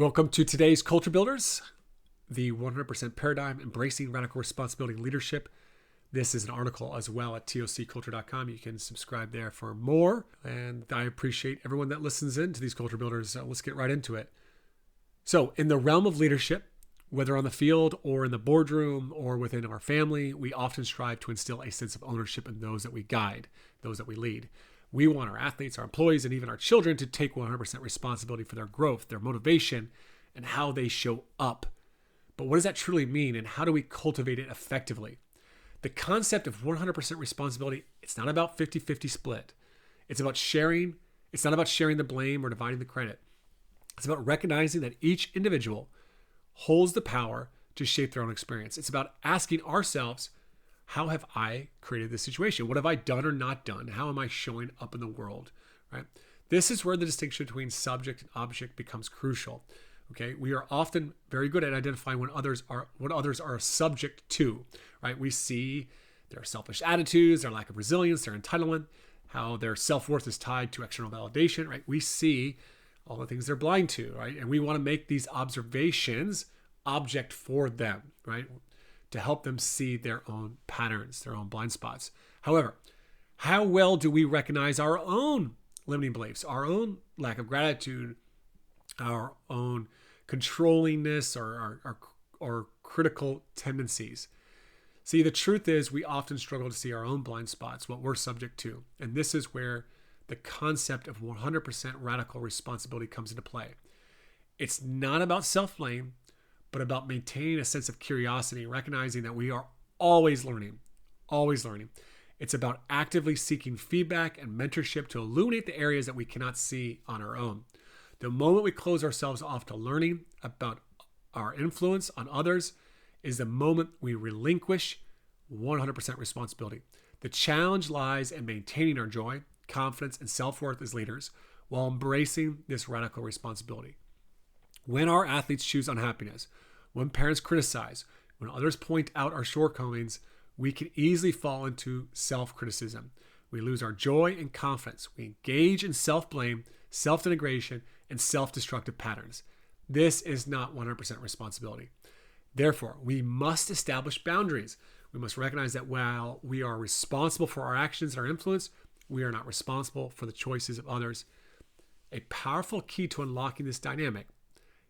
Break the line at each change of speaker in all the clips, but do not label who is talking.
Welcome to today's Culture Builders, the 100% paradigm, embracing radical responsibility and leadership. This is an article as well at tocculture.com. You can subscribe there for more. And I appreciate everyone that listens in to these Culture Builders. Let's get right into it. So in the realm of leadership, whether on the field or in the boardroom or within our family, we often strive to instill a sense of ownership in those that we guide, those that we lead. We want our athletes, our employees, and even our children to take 100% responsibility for their growth, their motivation, and how they show up. But what does that truly mean, and how do we cultivate it effectively? The concept of 100% responsibility, it's not about 50-50 split. It's about sharing. It's not about sharing the blame or dividing the credit. It's about recognizing that each individual holds the power to shape their own experience. It's about asking ourselves, how have I created this situation? What have I done or not done? How am I showing up in the world, right? This is where the distinction between subject and object becomes crucial. Okay, we are often very good at identifying what others are subject to, right? We see their selfish attitudes, their lack of resilience, their entitlement, how their self-worth is tied to external validation, right? We see all the things they're blind to, right? And we want to make these observations object for them, right? To help them see their own patterns, their own blind spots. However, how well do we recognize our own limiting beliefs, our own lack of gratitude, our own controllingness or critical tendencies? See, the truth is we often struggle to see our own blind spots, what we're subject to. And this is where the concept of 100% radical responsibility comes into play. It's not about self-blame, but about maintaining a sense of curiosity, recognizing that we are always learning, always learning. It's about actively seeking feedback and mentorship to illuminate the areas that we cannot see on our own. The moment we close ourselves off to learning about our influence on others is the moment we relinquish 100% responsibility. The challenge lies in maintaining our joy, confidence, and self-worth as leaders while embracing this radical responsibility. When our athletes choose unhappiness, when parents criticize, when others point out our shortcomings, we can easily fall into self-criticism. We lose our joy and confidence. We engage in self-blame, self-denigration, and self-destructive patterns. This is not 100% responsibility. Therefore, we must establish boundaries. We must recognize that while we are responsible for our actions and our influence, we are not responsible for the choices of others. A powerful key to unlocking this dynamic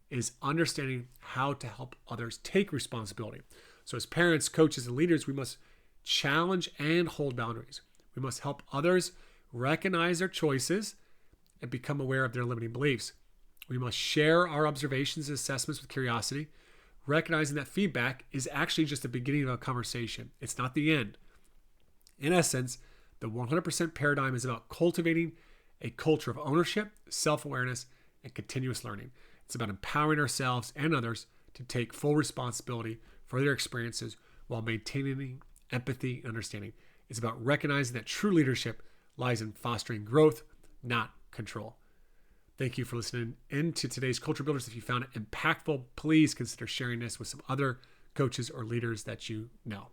is understanding how to help others take responsibility. So as parents, coaches, and leaders, we must challenge and hold boundaries. We must help others recognize their choices and become aware of their limiting beliefs. We must share our observations and assessments with curiosity, recognizing that feedback is actually just the beginning of a conversation. It's not the end. In essence, the 100% paradigm is about cultivating a culture of ownership, self-awareness, and continuous learning. It's about empowering ourselves and others to take full responsibility for their experiences while maintaining empathy and understanding. It's about recognizing that true leadership lies in fostering growth, not control. Thank you for listening in to today's Culture Builders. If you found it impactful, please consider sharing this with some other coaches or leaders that you know.